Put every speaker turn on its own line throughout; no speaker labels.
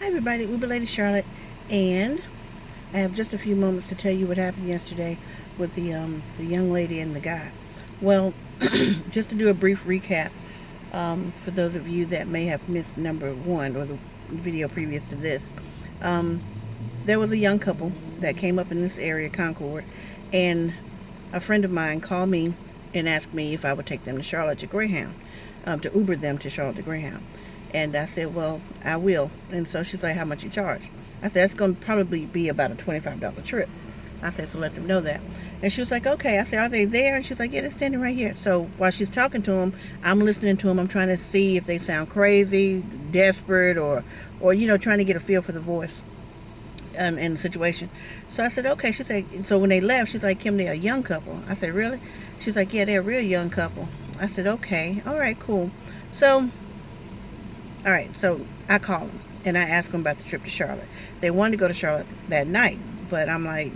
Hi everybody, Uber Lady Charlotte, and I have just a few moments to tell you what happened yesterday with the young lady and the guy. Well, just to do a brief recap, for those of you that may have missed number one or the video previous to this, um, there was a young couple that came up in this area, Concord, and a friend of mine called me and asked me if I would take them to Charlotte to Greyhound, to Uber them to Charlotte to Greyhound. And I said, well, I will. And so she's like, how much you charge? I said, that's going to probably be about a $25 trip. I said, so let them know that. And she was like, okay. I said, are they there? And she was like, yeah, they're standing right here. So while she's talking to them, I'm listening to them. I'm trying to see if they sound crazy, desperate, or trying to get a feel for the voice and the situation. So I said, okay. She said, so when they left, she's like, Kim, they're a young couple. I said, really? She's like, yeah, they're a real young couple. I said, okay. All right, cool. So all right, so I called them and I asked them about the trip to Charlotte. They wanted to go to Charlotte that night, but I'm like,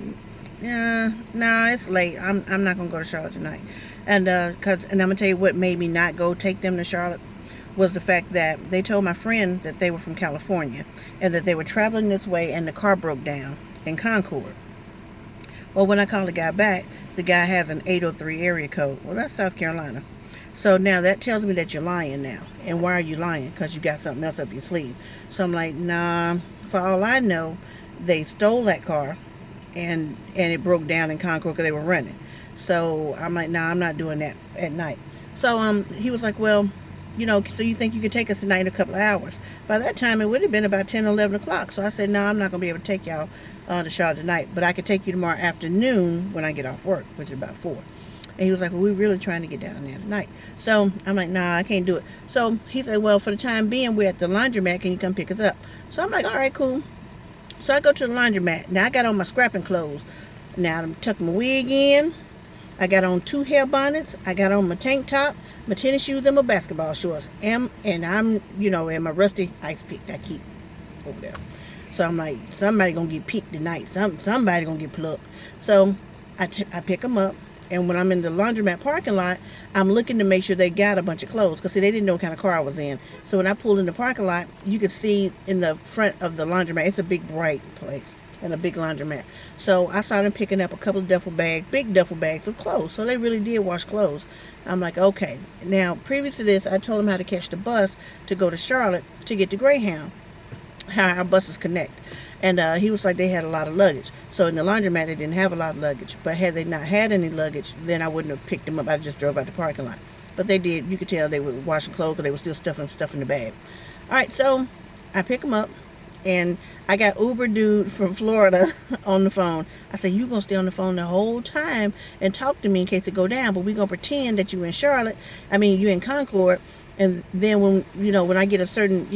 yeah, nah, it's late. I'm not gonna go to Charlotte tonight. And and I'm gonna tell you what made me not go take them to Charlotte was the fact that they told my friend that they were from California and that they were traveling this way and the car broke down in Concord. Well, when I called the guy back, the guy has an 803 area code. Well, that's South Carolina. So now that tells me that you're lying now. And why are you lying? Because you got something else up your sleeve. So I'm like, nah, for all I know, they stole that car and it broke down in Concord because they were running. So I'm like, nah, I'm not doing that at night. So he was like, well, so you think you could take us tonight in a couple of hours? By that time, it would have been about 10 or 11 o'clock. So I said, no, I'm not going to be able to take y'all to Charlotte tonight. But I could take you tomorrow afternoon when I get off work, which is about 4. And he was like, well, we're really trying to get down there tonight. So I'm like, nah, I can't do it. So he said, well, for the time being, we're at the laundromat. Can you come pick us up? So I'm like, all right, cool. So I go to the laundromat. Now I got on my scrapping clothes. Now I'm tucking my wig in. I got on 2 hair bonnets. I got on my tank top, my tennis shoes, and my basketball shorts. And I'm, in my rusty ice pick that I keep over there. So I'm like, somebody gonna get picked tonight. Somebody gonna get plucked. So I pick them up. And when I'm in the laundromat parking lot, I'm looking to make sure they got a bunch of clothes because they didn't know what kind of car I was in. So when I pulled in the parking lot, you could see in the front of the laundromat, it's a big bright place and a big laundromat. So I saw them picking up a couple of duffel bags, big duffel bags of clothes. So they really did wash clothes. I'm like, okay. Now, previous to this, I told them how to catch the bus to go to Charlotte to get to Greyhound, how our buses connect. And he was like, they had a lot of luggage. So in the laundromat, they didn't have a lot of luggage. But had they not had any luggage, then I wouldn't have picked them up. I just drove out the parking lot. But they did. You could tell they were washing clothes because they were still stuffing stuff in the bag. All right, so I pick them up. And I got Uber dude from Florida on the phone. I said, you going to stay on the phone the whole time and talk to me in case it go down. But we going to pretend that you in Charlotte. You in Concord. And then when I get a certain,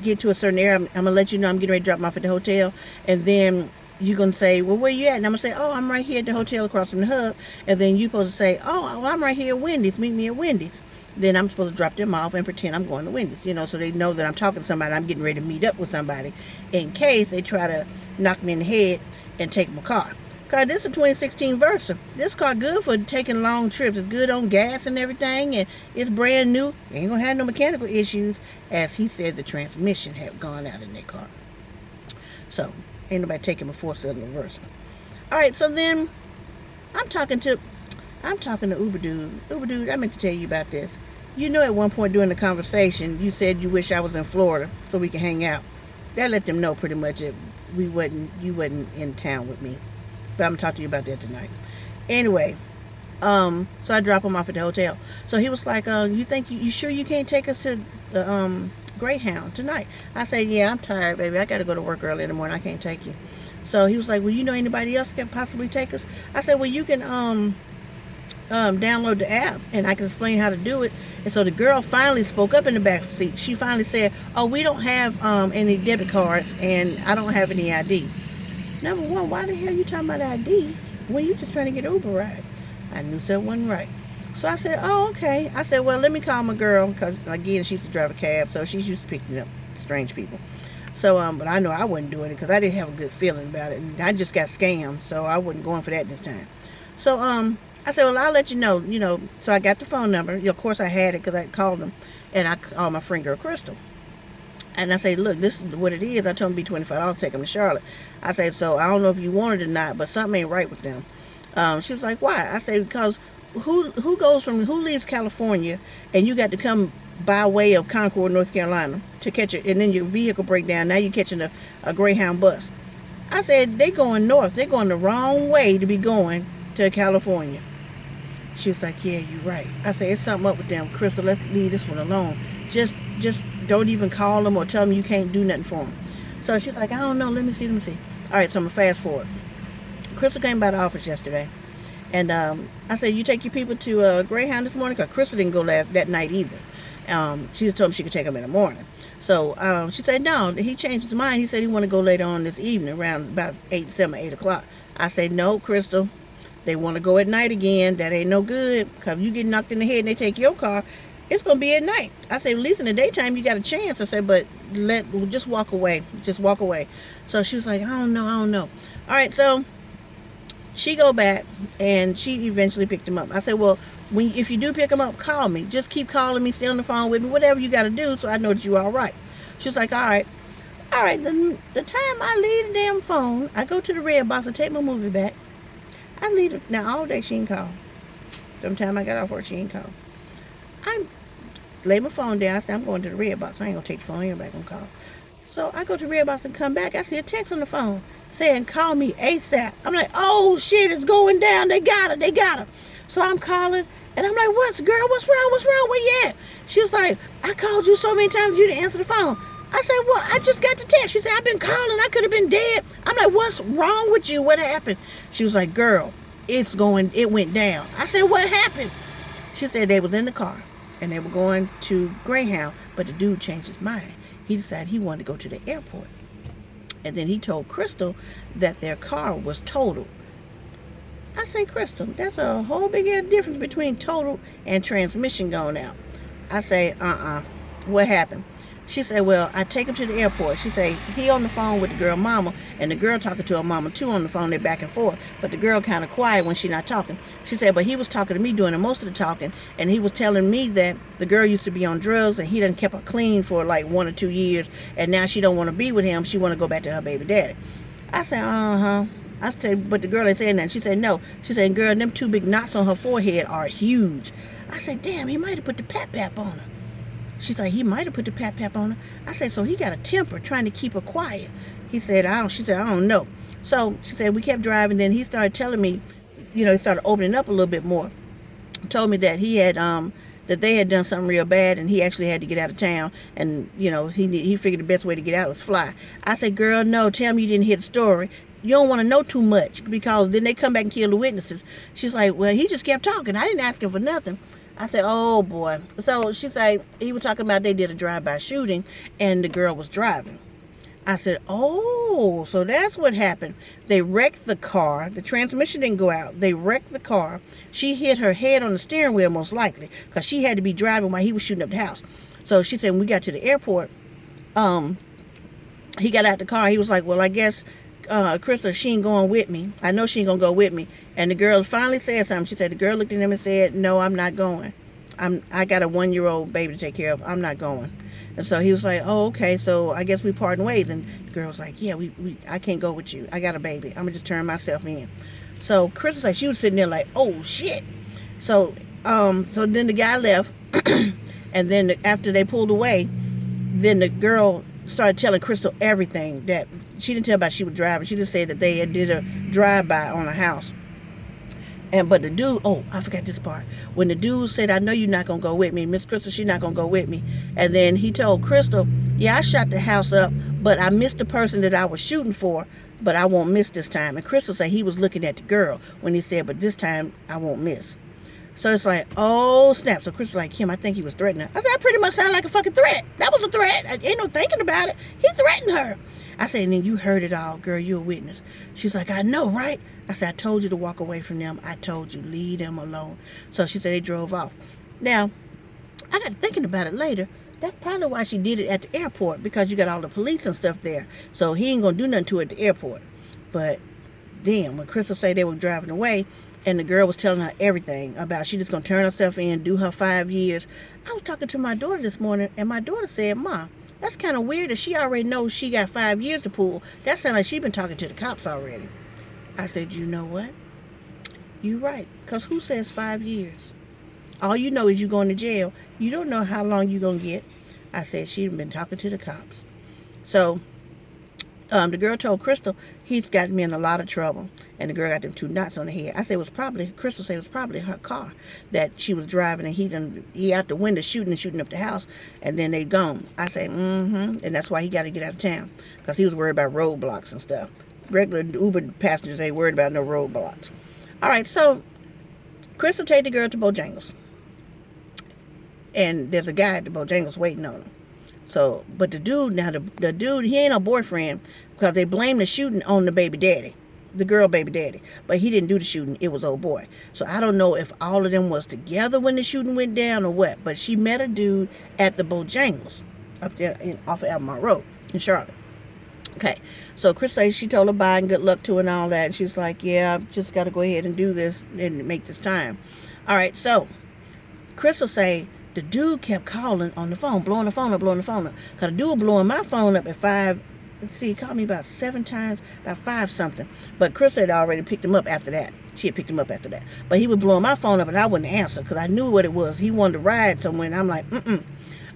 get to a certain area, I'm going to let you know I'm getting ready to drop them off at the hotel. And then you're going to say, well, where you at? And I'm going to say, oh, I'm right here at the hotel across from the hub. And then you're supposed to say, oh, well, I'm right here at Wendy's. Meet me at Wendy's. Then I'm supposed to drop them off and pretend I'm going to Wendy's, so they know that I'm talking to somebody. I'm getting ready to meet up with somebody in case they try to knock me in the head and take my car. Because this is a 2016 Versa. This car good for taking long trips. It's good on gas and everything, and it's brand new. Ain't going to have no mechanical issues, as he said the transmission had gone out in that car. So, ain't nobody taking a 4-cylinder Versa. All right, so then I'm talking to Uber dude. Uber dude, I meant to tell you about this. At one point during the conversation, you said you wish I was in Florida so we could hang out. That let them know pretty much that you wasn't in town with me. But I'm gonna talk to you about that tonight. Anyway, so I drop him off at the hotel. So he was like, you sure you can't take us to the Greyhound tonight? I said, yeah, I'm tired, baby. I gotta go to work early in the morning. I can't take you. So he was like, well, anybody else can possibly take us? I said, well, you can download the app and I can explain how to do it. And so the girl finally spoke up in the back seat. She finally said, oh, we don't have any debit cards and I don't have any ID. Number one, why the hell you talking about ID when you just trying to get an Uber ride? I knew something wasn't right. So I said, oh, okay. I said, well, let me call my girl because, again, she used to drive a cab, so she's used to picking up strange people. So, but I know I wasn't doing it because I didn't have a good feeling about it. And I just got scammed, so I wasn't going for that this time. So, I said, well, I'll let you know, So I got the phone number. Of course, I had it because I called them, and I called my friend girl, Crystal. And I say, look, this is what it is. I told him to be $25, take him to Charlotte. I said, so I don't know if you want it or not, but something ain't right with them. She was like, why? I said, because who leaves California and you got to come by way of Concord, North Carolina to catch it, and then your vehicle break down. Now you're catching a Greyhound bus. I said, they going north. They're going the wrong way to be going to California. She was like, yeah, you're right. I said, it's something up with them. Crystal, let's leave this one alone. Just don't even call them or tell them you can't do nothing for them. So she's like, I don't know. Let me see. All right, so I'm going to fast forward. Crystal came by the office yesterday. And I said, you take your people to Greyhound this morning? Because Crystal didn't go that night either. She just told him she could take them in the morning. So she said, no, he changed his mind. He said he wanted to go later on this evening around about 8 o'clock. I said, no, Crystal. They want to go at night again. That ain't no good. Because if you get knocked in the head and they take your car, it's going to be at night. I said, at least in the daytime, you got a chance. I said, but just walk away. Just walk away. So she was like, I don't know. All right, so she go back, and she eventually picked him up. I said, well, if you do pick him up, call me. Just keep calling me, stay on the phone with me, whatever you got to do so I know that you're all right. She's like, all right. The time I leave the damn phone, I go to the red box and take my movie back. I leave it. Now, all day she ain't call. Sometime I got off work, she ain't call. I lay my phone down. I said, I'm going to the red box. I ain't going to take the phone. Anybody going to call. So I go to the red box and come back. I see a text on the phone saying, call me ASAP. I'm like, oh, shit, it's going down. They got her. So I'm calling, and I'm like, what's wrong? Where you at? She was like, I called you so many times you didn't answer the phone. I said, well, I just got the text. She said, I've been calling. I could have been dead. I'm like, what's wrong with you? What happened? She was like, girl, it went down. I said, what happened? She said they was in the car, and they were going to Greyhound, but the dude changed his mind. He decided he wanted to go to the airport. And then he told Crystal that their car was totaled. I say, Crystal, that's a whole big difference between total and transmission going out. I say, what happened? She said, well, I take him to the airport. She said, he on the phone with the girl mama, and the girl talking to her mama too on the phone. They're back and forth, but the girl kind of quiet when she not talking. She said, but he was talking to me doing most of the talking, and he was telling me that the girl used to be on drugs, and he done kept her clean for like 1 or 2 years, and now she don't want to be with him. She want to go back to her baby daddy. I said, I said, but the girl ain't saying nothing. She said, no. She said, girl, them 2 big knots on her forehead are huge. I said, damn, he might have put the pap on her. She's like, he might have put the pap on her. I said, so he got a temper trying to keep her quiet. She said, I don't know. So she said, we kept driving. Then he started telling me, he started opening up a little bit more. Told me that he had, that they had done something real bad, and he actually had to get out of town. And, he figured the best way to get out was fly. I said, girl, no, tell me you didn't hear the story. You don't want to know too much, because then they come back and kill the witnesses. She's like, well, he just kept talking. I didn't ask him for nothing. I said, oh, boy. So she said, he was talking about they did a drive-by shooting, and the girl was driving. I said, oh, so that's what happened. They wrecked the car. The transmission didn't go out. They wrecked the car. She hit her head on the steering wheel, most likely, because she had to be driving while he was shooting up the house. So she said, when we got to the airport, he got out the car. He was like, well, I guess Crystal, she ain't going with me. I know she ain't going to go with me. And the girl finally said something. She said, the girl looked at him and said, no, I'm not going. I got a 1-year-old baby to take care of. I'm not going. And so he was like, oh, okay, so I guess we parting ways. And the girl was like, yeah, I can't go with you. I got a baby. I'm going to just turn myself in. So Crystal said, she was sitting there like, oh, shit. So then the guy left. And then after they pulled away, then the girl started telling Crystal everything that she didn't tell about she was driving. She just said that they had did a drive-by on a house. But the dude, oh, I forgot this part. When the dude said, I know you're not going to go with me. Miss Crystal, she's not going to go with me. And then he told Crystal, yeah, I shot the house up, but I missed the person that I was shooting for, but I won't miss this time. And Crystal said he was looking at the girl when he said, but this time I won't miss. So it's like, oh, snap. So Crystal's like, Kim, I think he was threatening her. I said, I pretty much sound like a fucking threat. That was a threat. Ain't no thinking about it. He threatened her. I said, and then you heard it all, girl. You're a witness. She's like, I know, right? I said, I told you to walk away from them. I told you, leave them alone. So she said they drove off. Now, I got thinking about it later. That's probably why she did it at the airport, because you got all the police and stuff there. So he ain't going to do nothing to her at the airport. But then when Crystal said they were driving away, and the girl was telling her everything about she just going to turn herself in, do her 5 years. I was talking to my daughter this morning, and my daughter said, Mom, That's kind of weird that she already knows she got 5 years to pull. That sounds like she been talking to the cops already. I said, you know what? You right. Because who says 5 years? All you know is you going to jail. You don't know how long you going to get. I said, she been talking to the cops. So the girl told Crystal, he's gotten me in a lot of trouble. And the girl got them 2 knots on the head. I said it was probably, Crystal said it was probably her car that she was driving, and he out the window shooting up the house, and then they gone. I said, and that's why he got to get out of town, because he was worried about roadblocks and stuff. Regular Uber passengers ain't worried about no roadblocks. All right, so Crystal take the girl to Bojangles. And there's a guy at the Bojangles waiting on him. So, but the dude, now the dude, he ain't no boyfriend, because they blame the shooting on the baby daddy, the girl baby daddy. But he didn't do the shooting, it was old boy. So I don't know if all of them was together when the shooting went down or what. But she met a dude at the Bojangles up there off of Albemarle Road in Charlotte. Okay, so Chris says she told her bye and good luck to her and all that. And she's like, yeah, I've just got to go ahead and do this and make this time. All right, so Chris will say, the dude kept calling on the phone, blowing the phone up. Because the dude blowing my phone up at 5, let's see, he called me about 7 times, about 5 something. But Chris had already picked him up after that. She had picked him up after that. But he was blowing my phone up and I wouldn't answer because I knew what it was. He wanted to ride somewhere and I'm like,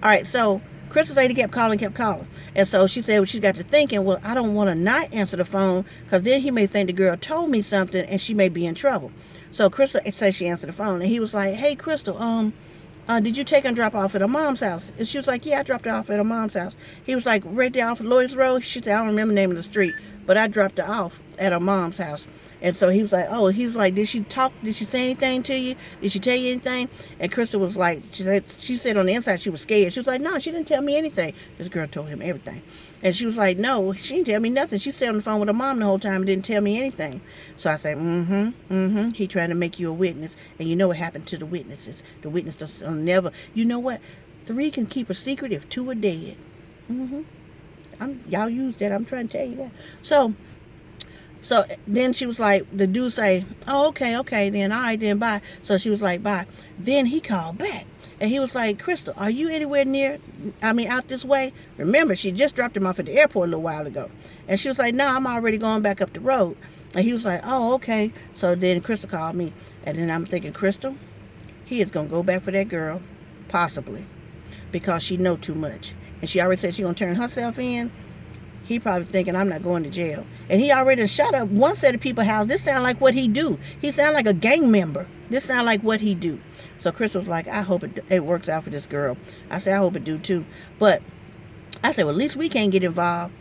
All right, so Chris said he kept calling. And so she said, well, she got to thinking, well, I don't want to not answer the phone because then he may think the girl told me something and she may be in trouble. So Crystal said she answered the phone and he was like, hey, Crystal, did you take and drop off at her mom's house? And she was like, yeah, I dropped her off at her mom's house. He was like, right there off of Lloyd's Road? She said, I don't remember the name of the street, but I dropped her off at her mom's house. And so he was like, did she talk? Did she say anything to you? Did she tell you anything? And Crystal was like, she said on the inside she was scared. She was like, no, she didn't tell me anything. This girl told him everything. And she was like, no, she didn't tell me nothing. She stayed on the phone with her mom the whole time and didn't tell me anything. So I said, he trying to make you a witness. And you know what happened to the witnesses. The witness will never, you know what? 3 can keep a secret if 2 are dead. Y'all use that. I'm trying to tell you that. So then she was like, the dude say, oh, okay, then, all right, then, bye. So she was like, bye. Then he called back. And he was like, Crystal, are you anywhere near, out this way? Remember, she just dropped him off at the airport a little while ago. And she was like, no, I'm already going back up the road. And he was like, oh, okay. So then Crystal called me. And then I'm thinking, Crystal, he is going to go back for that girl, possibly, because she know too much. And she already said she going to turn herself in. He probably thinking I'm not going to jail. And he already shot up one set of people's house. This sound like what he do. He sound like a gang member. This sound like what he do. So Chris was like, I hope it works out for this girl. I said, I hope it do too. But I said, well, at least we can't get involved.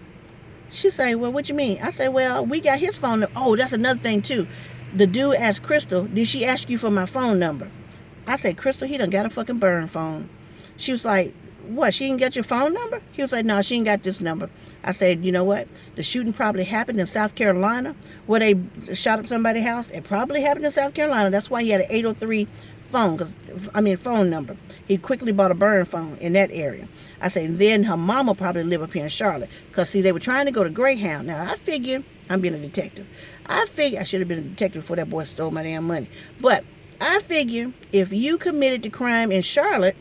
She said, well, what you mean? I said, well, we got his phone number. Oh, that's another thing too. The dude asked Crystal, did she ask you for my phone number? I said, Crystal, he done got a fucking burn phone. She was like, what, she didn't get your phone number? He was like, no, she ain't got this number. I said, you know what? The shooting probably happened in South Carolina where they shot up somebody's house. It probably happened in South Carolina. That's why he had an 803 phone number. He quickly bought a burn phone in that area. I said, then her mama probably live up here in Charlotte. Because, see, they were trying to go to Greyhound. Now, I figure, I'm being a detective. I figure I should have been a detective before that boy stole my damn money. But I figure if you committed the crime in Charlotte,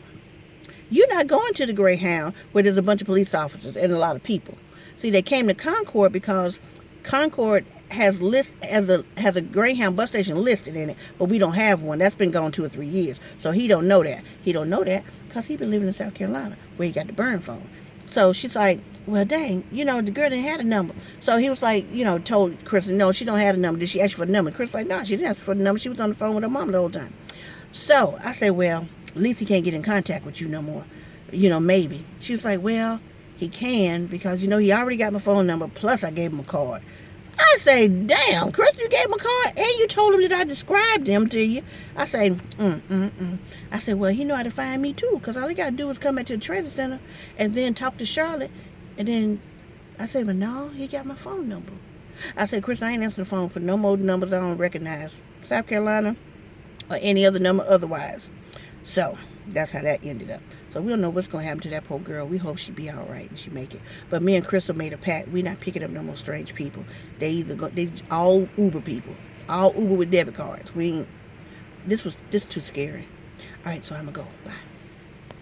you're not going to the Greyhound where there's a bunch of police officers and a lot of people. See, they came to Concord because Concord has a Greyhound bus station listed in it, but we don't have one. That's been gone 2 or 3 years. So he don't know that. He don't know that because he been living in South Carolina where he got the burn phone. So she's like, well, dang, the girl didn't have a number. So he was like, told Chris, no, she don't have a number. Did she ask you for the number? Chris was like, no, she didn't ask for the number. She was on the phone with her mom the whole time. So I said, well, at least he can't get in contact with you no more. Maybe. She was like, well, he can because, he already got my phone number. Plus, I gave him a card. I say, damn, Chris, you gave him a card and you told him that I described him to you. I say, I said, well, he know how to find me too because all he got to do is come back to the transit center and then talk to Charlotte. And then I said, but no, he got my phone number. I said, Chris, I ain't answering the phone for no more numbers I don't recognize. South Carolina or any other number otherwise. So that's how that ended up. So we don't know what's going to happen to that poor girl. We hope she be all right and she make it. But me and Crystal made a pact. We not picking up no more strange people. They all Uber people. All Uber with debit cards. This too scary. All right, so I'm going to go. Bye.